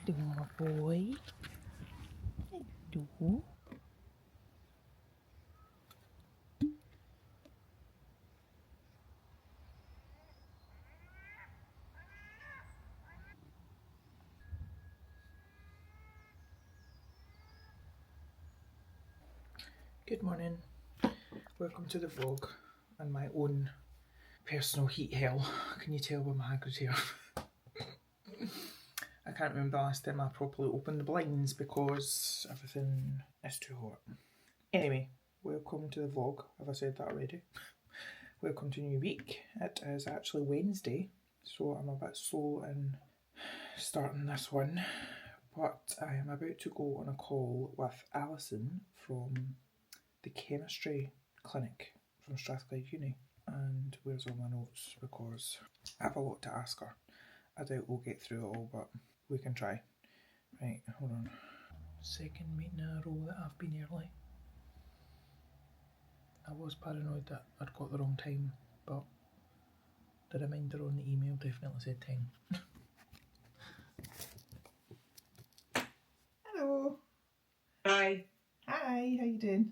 Hello, my boy. Hello. Good morning. Welcome to the vlog and my own personal heat hell. Can you tell by my haggard hair? I can't remember the last time I properly opened the blinds because everything is too hot. Anyway, welcome to the vlog. Have I said that already? Welcome to a new week. It is actually Wednesday, so I'm a bit slow in starting this one. But I am about to go on a call with Alison from the chemistry clinic from Strathclyde Uni. And where's all my notes? Because I have a lot to ask her. I doubt we'll get through it all, but we can try. Right, hold on. Second meeting in a row that I've been early. I was paranoid that I'd got the wrong time, but the reminder on the email definitely said 10. Hello. Hi. Hi, how you doing?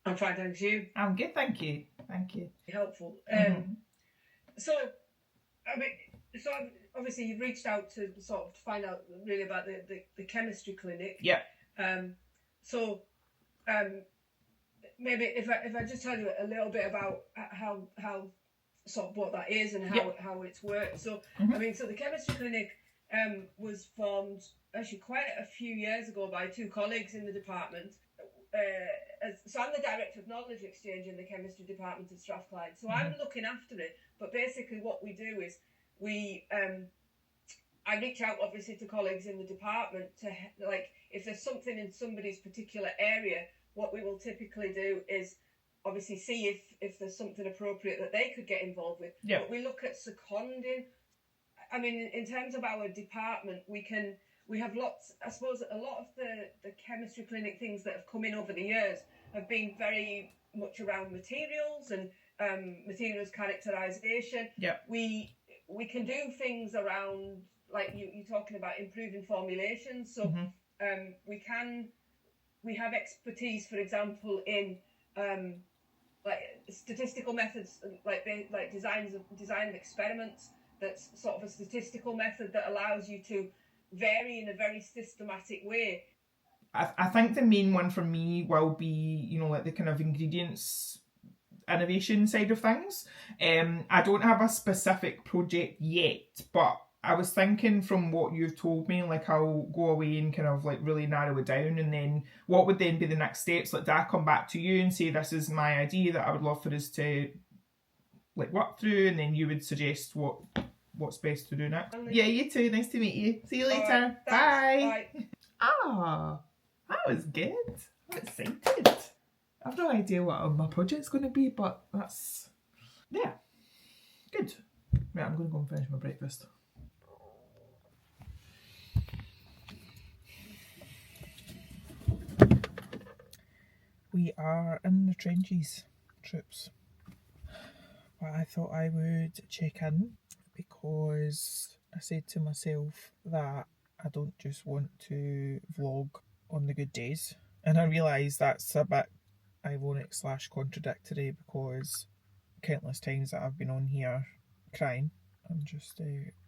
I'm fine, thanks. You? I'm good, thank you. Thank you. Helpful. So obviously you've reached out to sort of find out really about the chemistry clinic. Yeah. Maybe if I just tell you a little bit about how sort of what that is and how it's worked. So so the chemistry clinic was formed actually quite a few years ago by two colleagues in the department. So I'm the director of knowledge exchange in the chemistry department at Strathclyde. So I'm looking after it. But basically, what we do is I reach out obviously to colleagues in the department to if there's something in somebody's particular area. What we will typically do is obviously see if there's something appropriate that they could get involved with. Yeah. But we look at seconding. I mean, in terms of our department, we have lots. I suppose a lot of the chemistry clinic things that have come in over the years have been very much around materials and materials characterization. Yeah. We can do things around like you're talking about improving formulations. So we have expertise, for example, in like statistical methods, like design of experiments. That's sort of a statistical method that allows you to vary in a very systematic way. I think the main one for me will be, like the kind of ingredients innovation side of things. I don't have a specific project yet, but I was thinking from what you've told me, like I'll go away and kind of like really narrow it down, and then what would then be the next steps? Like, do I come back to you and say this is my idea that I would love for us to like work through, and then you would suggest what's best to do next? Yeah, you too. Nice to meet you. See you later. Right, bye. Bye. Ah, that was good. I'm excited. I've no idea what my project's going to be, but that's, yeah, good. Right, I'm going to go and finish my breakfast. We are in the trenches, troops. But I thought I would check in because I said to myself that I don't just want to vlog on the good days. And I realise that's a bit ironic / contradictory because countless times that I've been on here crying and just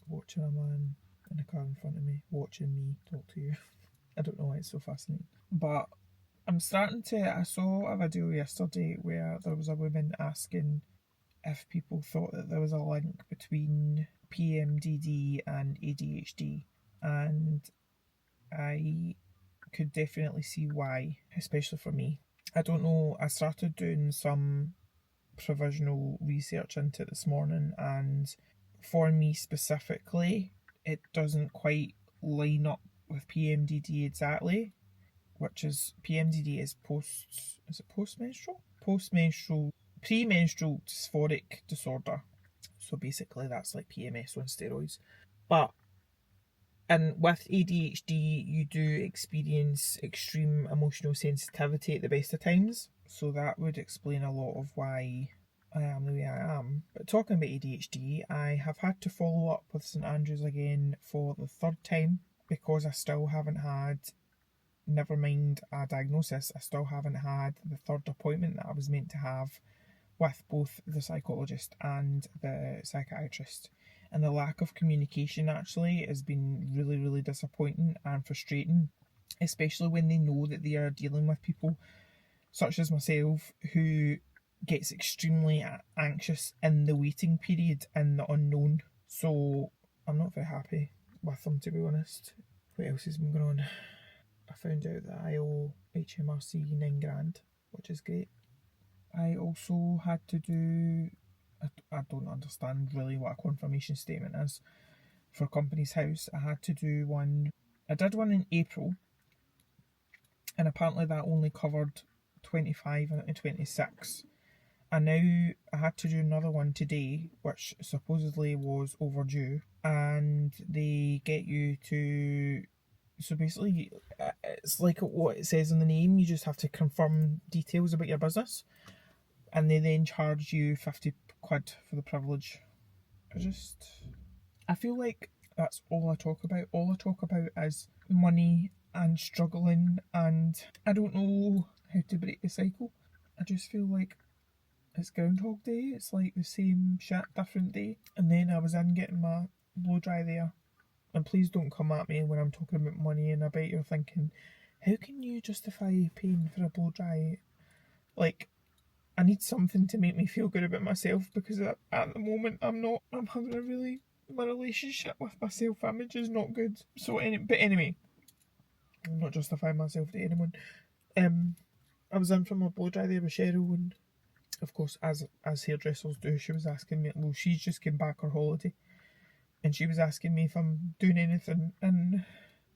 watching a man in a car in front of me watching me talk to you. I don't know why it's so fascinating, but I'm starting to. I saw a video yesterday where there was a woman asking if people thought that there was a link between PMDD and ADHD, and I could definitely see why, especially for me. I don't know, I started doing some provisional research into it this morning, and for me specifically, it doesn't quite line up with PMDD exactly, which is PMDD is postmenstrual? Premenstrual dysphoric disorder. So basically that's like PMS on steroids. But and with ADHD, you do experience extreme emotional sensitivity at the best of times. So that would explain a lot of why I am the way I am. But talking about ADHD, I have had to follow up with St Andrews again for the third time. because I still haven't had, never mind a diagnosis, I still haven't had the third appointment that I was meant to have with both the psychologist and the psychiatrist. And the lack of communication actually has been really, really disappointing and frustrating, especially when they know that they are dealing with people such as myself who gets extremely anxious in the waiting period in the unknown. So I'm not very happy with them, to be honest. What else has been going on? I found out that I owe HMRC £9,000, which is great. I also had to do, I don't understand really what a confirmation statement is for Companies House. I had to do one, I did one in April, and apparently that only covered 25 and 26. And now I had to do another one today, which supposedly was overdue, and they get you to, so basically it's like what it says in the name, you just have to confirm details about your business, and they then charge you 50 quid for the privilege. I feel like that's all I talk about. All I talk about is money and struggling, and I don't know how to break the cycle. I just feel like it's Groundhog Day. It's like the same shit, different day. And then I was in getting my blow dry there. And please don't come at me when I'm talking about money, and I bet you're thinking, how can you justify paying for a blow dry? Like, I need something to make me feel good about myself, because at the moment I'm having a really, my relationship with my self-image is not good. So, but anyway, I'm not justifying myself to anyone. I was in for my blow dry there with Cheryl, and of course, as hairdressers do, she was asking me, well, she's just came back her holiday, and she was asking me if I'm doing anything, and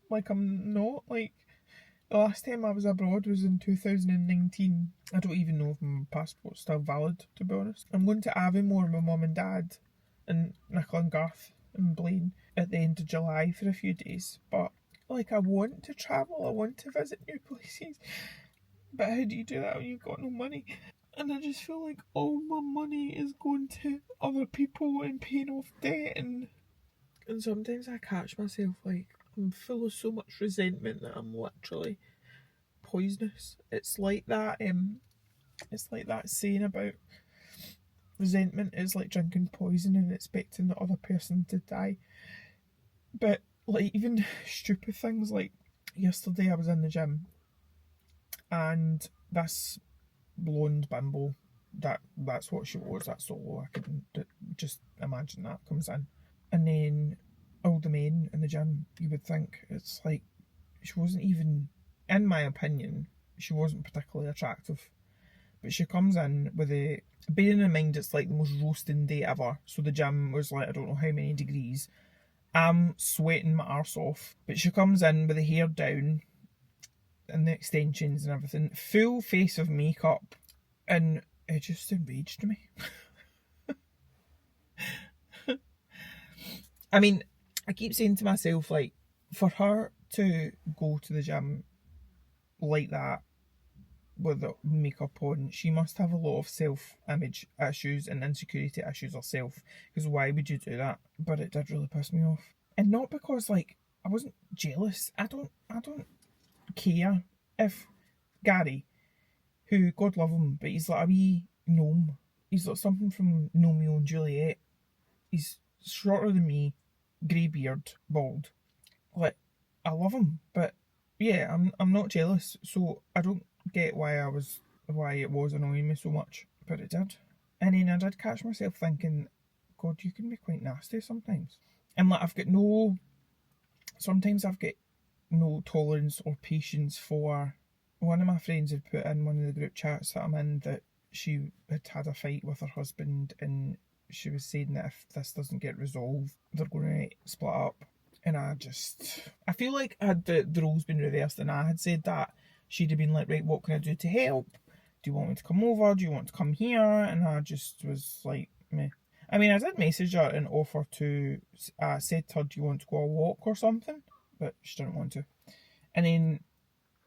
like, I'm not. Like, the last time I was abroad was in 2019. I don't even know if my passport's still valid, to be honest. I'm going to Aviemore with my mum and dad and Nicola and Garth and Blaine at the end of July for a few days. But, like, I want to travel, I want to visit new places. But how do you do that when you've got no money? And I just feel like all my money is going to other people and paying off debt, and sometimes I catch myself, like, I'm full of so much resentment that I'm literally poisonous. It's like that saying about resentment is like drinking poison and expecting the other person to die. But like, even stupid things, like yesterday I was in the gym and this blonde bimbo, that's what she was, that's all I can just imagine, that comes in, and then all the men in the gym, you would think, it's like, she wasn't even, in my opinion, she wasn't particularly attractive, but she comes in with a, bearing in mind it's like the most roasting day ever, so the gym was like, I don't know how many degrees, I'm sweating my arse off, but she comes in with the hair down and the extensions and everything, full face of makeup, and it just enraged me. I mean, I keep saying to myself, like, for her to go to the gym like that with the makeup on, she must have a lot of self-image issues and insecurity issues herself, because why would you do that? But it did really piss me off. And not because, like, I wasn't jealous. I don't care if Gary, who, God love him, but he's like a wee gnome. He's like something from Romeo and Juliet. He's shorter than me, grey beard, bald. Like, I love him, but yeah, I'm not jealous, so I don't get why it was annoying me so much, but it did. And then I did catch myself thinking, God, you can be quite nasty sometimes. And like, sometimes I've got no tolerance or patience for, one of my friends had put in one of the group chats that I'm in that she had a fight with her husband, and she was saying that if this doesn't get resolved, they're going to split up. And I feel like had the roles been reversed and I had said that, she'd have been like, right, what can I do to help? Do you want me to come over? Do you want to come here? And I just was like, meh. I mean, I did message her and offer to, said to her, do you want to go a walk or something? But she didn't want to. And then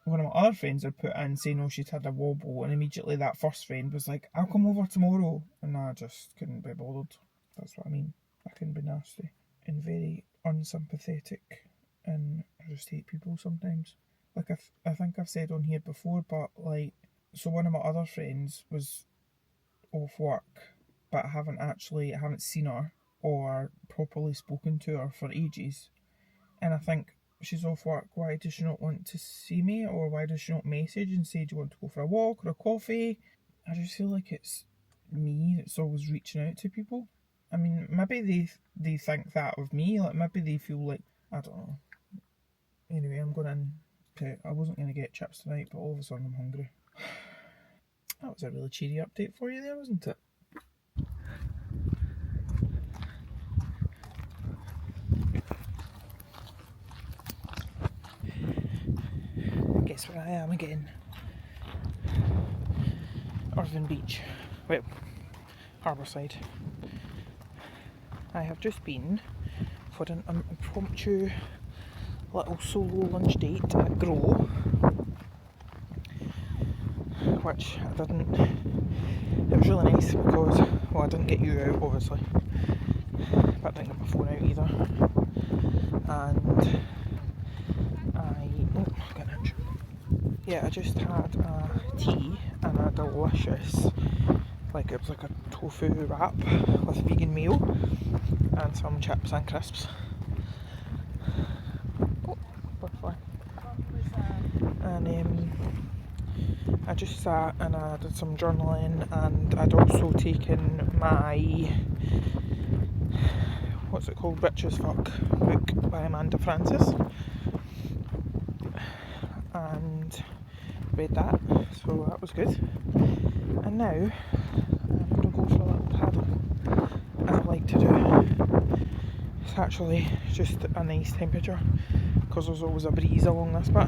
one of my other friends had put in saying, oh, she'd had a wobble, and immediately that first friend was like, I'll come over tomorrow. And I just couldn't be bothered. That's what I mean. I can be nasty and very unsympathetic and I just hate people sometimes. Like, I think I've said on here before, but like, so one of my other friends was off work, but I haven't seen her or properly spoken to her for ages. And I think, she's off work, why does she not want to see me? Or why does she not message and say, do you want to go for a walk or a coffee? I just feel like it's me that's always reaching out to people. I mean, maybe they think that of me, like maybe they feel like, I don't know. Anyway, I'm going in to, I wasn't going to get chips tonight, but all of a sudden I'm hungry. That was a really cheery update for you there, wasn't it? Guess where I am again. Irvine Beach. Well, Harbourside. I have just been for an impromptu little solo lunch date at Grow, which I didn't. It was really nice because, well, I didn't get you out obviously, but I didn't get my phone out either. And I just had a tea and a delicious, like it was like a tofu wrap with a vegan meal and some chips and crisps. Oh, butterfly. And I just sat and I did some journaling, and I'd also taken my, what's it called, Bitch as Fuck book by Amanda Francis, and read that, so that was good. And now I'm going to go for a little paddle, as I like to do. It's actually just a nice temperature because there's always a breeze along this bit.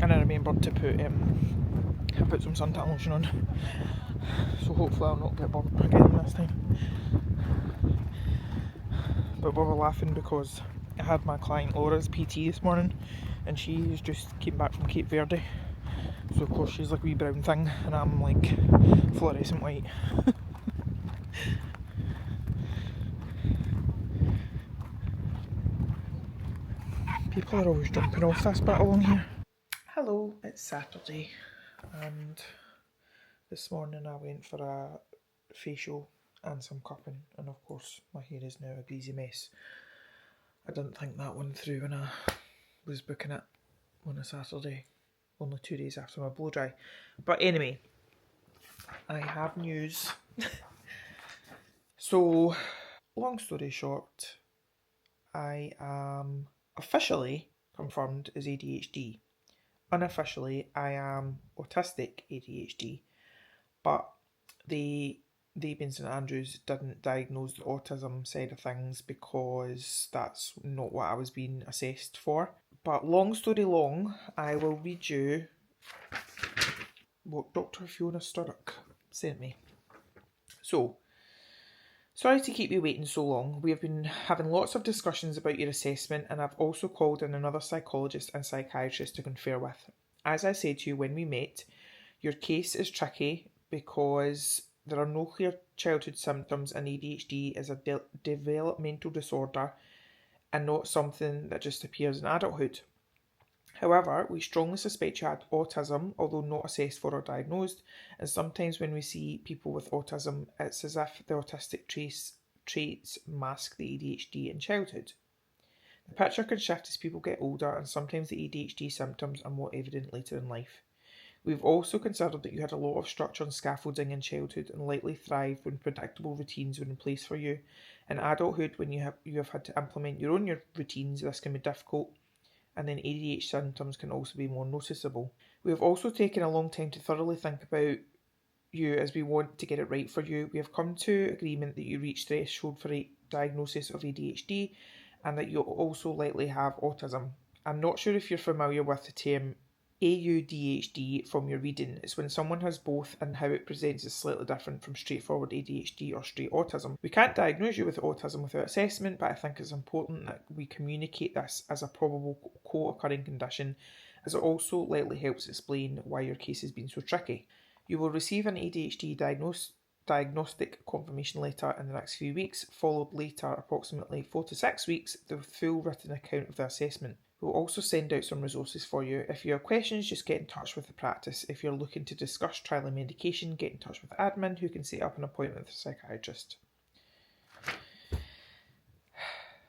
And I remembered to put some suntan lotion on, so hopefully I'll not get burnt again this time. But we were laughing because I had my client Laura's PT this morning, and she's just came back from Cape Verde, so of course she's like a wee brown thing and I'm like fluorescent white. People are always jumping off this bit along here. Hello, it's Saturday, and this morning I went for a facial and some cupping, and of course my hair is now a greasy mess. I didn't think that one through when I was booking it on a Saturday, only 2 days after my blow dry. But anyway, I have news. So, long story short, I am officially confirmed as ADHD. Unofficially, I am autistic ADHD, but they being St Andrews didn't diagnose the autism side of things because that's not what I was being assessed for. But long story long, I will read you what Dr. Fiona Sturrock sent me. So, sorry to keep you waiting so long. We have been having lots of discussions about your assessment, and I've also called in another psychologist and psychiatrist to confer with. As I said to you when we met, your case is tricky because there are no clear childhood symptoms, and ADHD is a developmental disorder and not something that just appears in adulthood. However, we strongly suspect you had autism, although not assessed for or diagnosed, and sometimes when we see people with autism, it's as if the autistic traits mask the ADHD in childhood. The picture can shift as people get older, and sometimes the ADHD symptoms are more evident later in life. We've also considered that you had a lot of structure and scaffolding in childhood and likely thrived when predictable routines were in place for you. In adulthood, when you have had to implement your own routines, this can be difficult, and then ADHD symptoms can also be more noticeable. We have also taken a long time to thoroughly think about you as we want to get it right for you. We have come to agreement that you reach threshold for a diagnosis of ADHD and that you also likely have autism. I'm not sure if you're familiar with the term ADHD from your reading. It's when someone has both and how it presents is slightly different from straightforward ADHD or straight autism. We can't diagnose you with autism without assessment, but I think it's important that we communicate this as a probable co-occurring condition, as it also likely helps explain why your case has been so tricky. You will receive an ADHD diagnostic confirmation letter in the next few weeks, followed later, approximately 4 to 6 weeks, the full written account of the assessment. We'll also send out some resources for you. If you have questions, just get in touch with the practice. If you're looking to discuss trial and medication, get in touch with admin who can set up an appointment with a psychiatrist.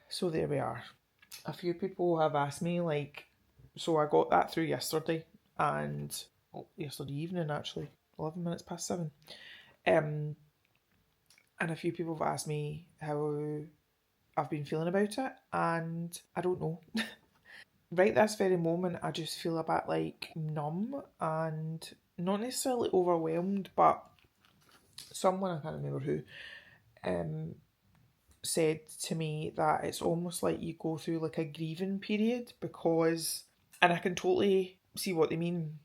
So there we are. A few people have asked me, so I got that through yesterday, and yesterday evening actually, 11 minutes past 7. And a few people have asked me how I've been feeling about it, and I don't know. Right this very moment, I just feel a bit numb and not necessarily overwhelmed, but someone, I can't remember who, said to me that it's almost like you go through a grieving period because, and I can totally see what they mean,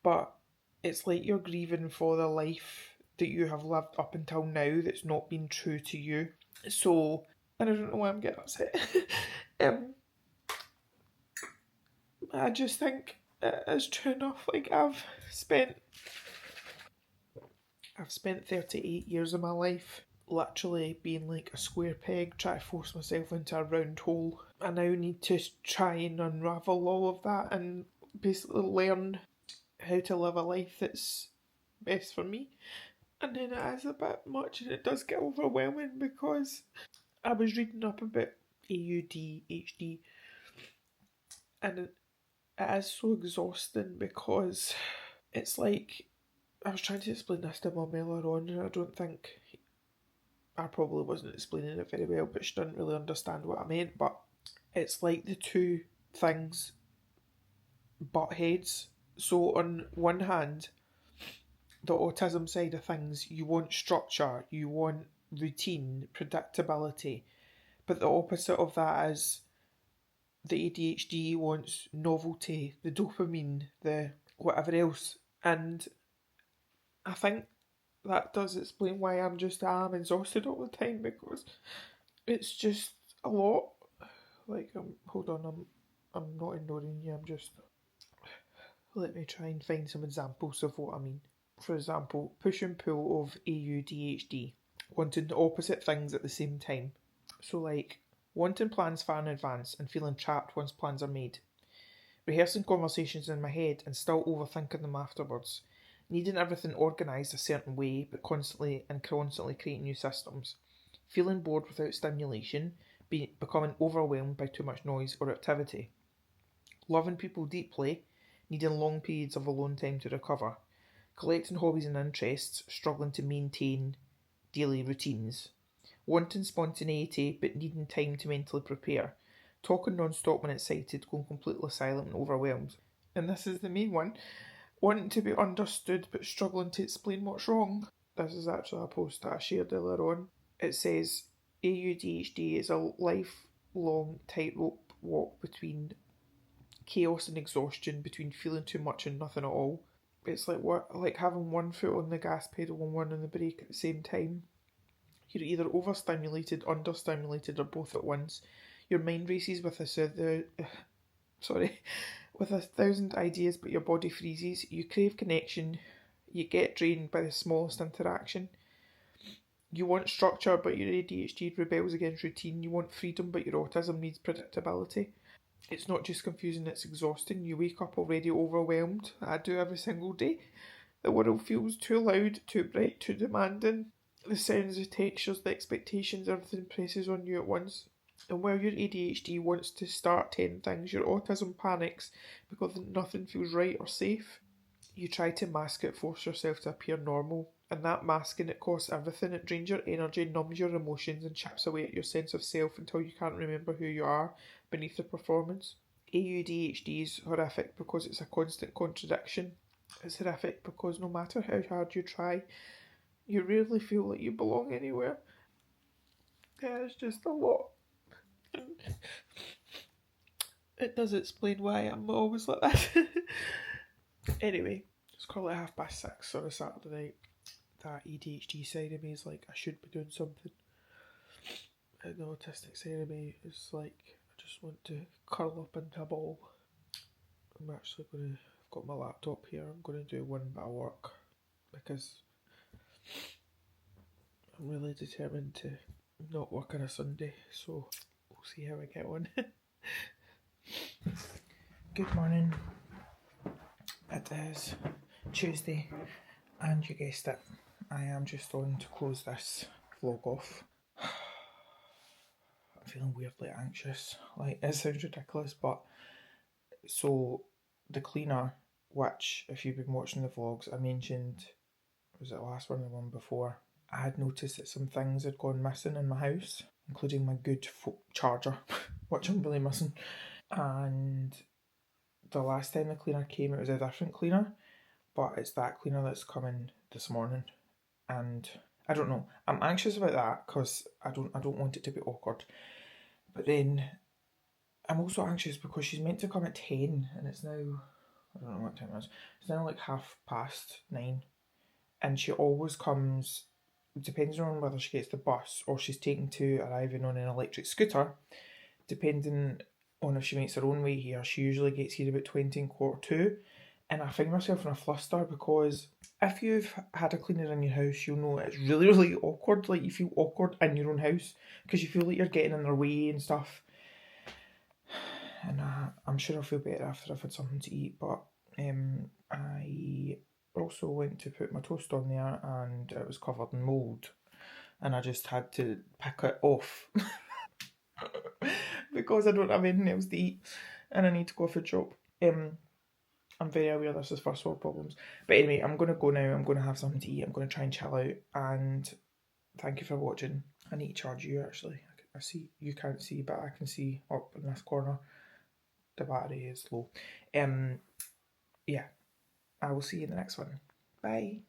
but it's like you're grieving for the life that you have lived up until now that's not been true to you. So, and I don't know why I'm getting upset. I just think it is true enough. I've spent 38 years of my life literally being a square peg, trying to force myself into a round hole. I now need to try and unravel all of that and basically learn how to live a life that's best for me. And then it is a bit much, and it does get overwhelming because I was reading up about ADHD, and it is so exhausting because it's I was trying to explain this to Mum earlier on, and I don't think I probably wasn't explaining it very well, but she didn't really understand what I meant. But it's like the two things butt heads. So on one hand, the autism side of things, you want structure, you want routine, predictability, but the opposite of that is the ADHD wants novelty, the dopamine, the whatever else. And I think that does explain why I'm exhausted all the time, because it's just a lot. Hold on, I'm not ignoring you, I'm just... Let me try and find some examples of what I mean. For example, push and pull of ADHD, wanting the opposite things at the same time. So wanting plans far in advance and feeling trapped once plans are made. Rehearsing conversations in my head and still overthinking them afterwards. Needing everything organised a certain way but constantly creating new systems. Feeling bored without stimulation, becoming overwhelmed by too much noise or activity. Loving people deeply, needing long periods of alone time to recover. Collecting hobbies and interests, struggling to maintain daily routines. Wanting spontaneity but needing time to mentally prepare. Talking non-stop when excited, going completely silent and overwhelmed. And this is the main one. Wanting to be understood but struggling to explain what's wrong. This is actually a post that I shared earlier on. It says ADHD is a lifelong tightrope walk between chaos and exhaustion, between feeling too much and nothing at all. It's like having one foot on the gas pedal and one on the brake at the same time. You're either overstimulated, understimulated, or both at once. Your mind races with with 1,000 ideas, but your body freezes. You crave connection. You get drained by the smallest interaction. You want structure, but your ADHD rebels against routine. You want freedom, but your autism needs predictability. It's not just confusing, it's exhausting. You wake up already overwhelmed. I do every single day. The world feels too loud, too bright, too demanding. The sounds, the textures, the expectations, everything presses on you at once. And while your ADHD wants to start 10 things, your autism panics because nothing feels right or safe. You try to mask it, force yourself to appear normal. And that masking, it costs everything. It drains your energy, numbs your emotions, and chips away at your sense of self until you can't remember who you are beneath the performance. ADHD is horrific because it's a constant contradiction. It's horrific because no matter how hard you try, you rarely feel like you belong anywhere. Yeah, it's just a lot. It does explain why I'm always like that. Anyway, it's currently 6:30 on a Saturday night. That ADHD side of me is like, I should be doing something. And the autistic side of me is like, I just want to curl up into a ball. I'm actually going to... I've got my laptop here. I'm going to do one bit of work because I'm really determined to not work on a Sunday, so we'll see how I get on. Good morning. It is Tuesday, and you guessed it, I am just on to close this vlog off. I'm feeling weirdly anxious. Like, it sounds ridiculous, but so the cleaner, which if you've been watching the vlogs, I mentioned, was it the last one or the one before, I had noticed that some things had gone missing in my house, including my good charger, which I'm really missing. And the last time the cleaner came, it was a different cleaner, but it's that cleaner that's coming this morning. And I don't know, I'm anxious about that because I don't want it to be awkward. But then I'm also anxious because she's meant to come at 10 and it's now, I don't know what time it is, it's now like 9:30. And she always comes, depends on whether she gets the bus or she's taken to arriving on an electric scooter. Depending on if she makes her own way here, she usually gets here about 20 and 1:45. And I find myself in a fluster because if you've had a cleaner in your house, you'll know it's really, really awkward. Like, you feel awkward in your own house because you feel like you're getting in their way and stuff. And I'm sure I'll feel better after I've had something to eat, but I also went to put my toast on there and it was covered in mould, and I just had to pick it off because I don't have anything else to eat and I need to go for a job. I'm very aware this is first world problems, but anyway, I'm going to go now. I'm going to have something to eat. I'm going to try and chill out, and thank you for watching. I need to charge you actually. I see you can't see, but I can see up in this corner. The battery is low. Yeah, I will see you in the next one. Bye.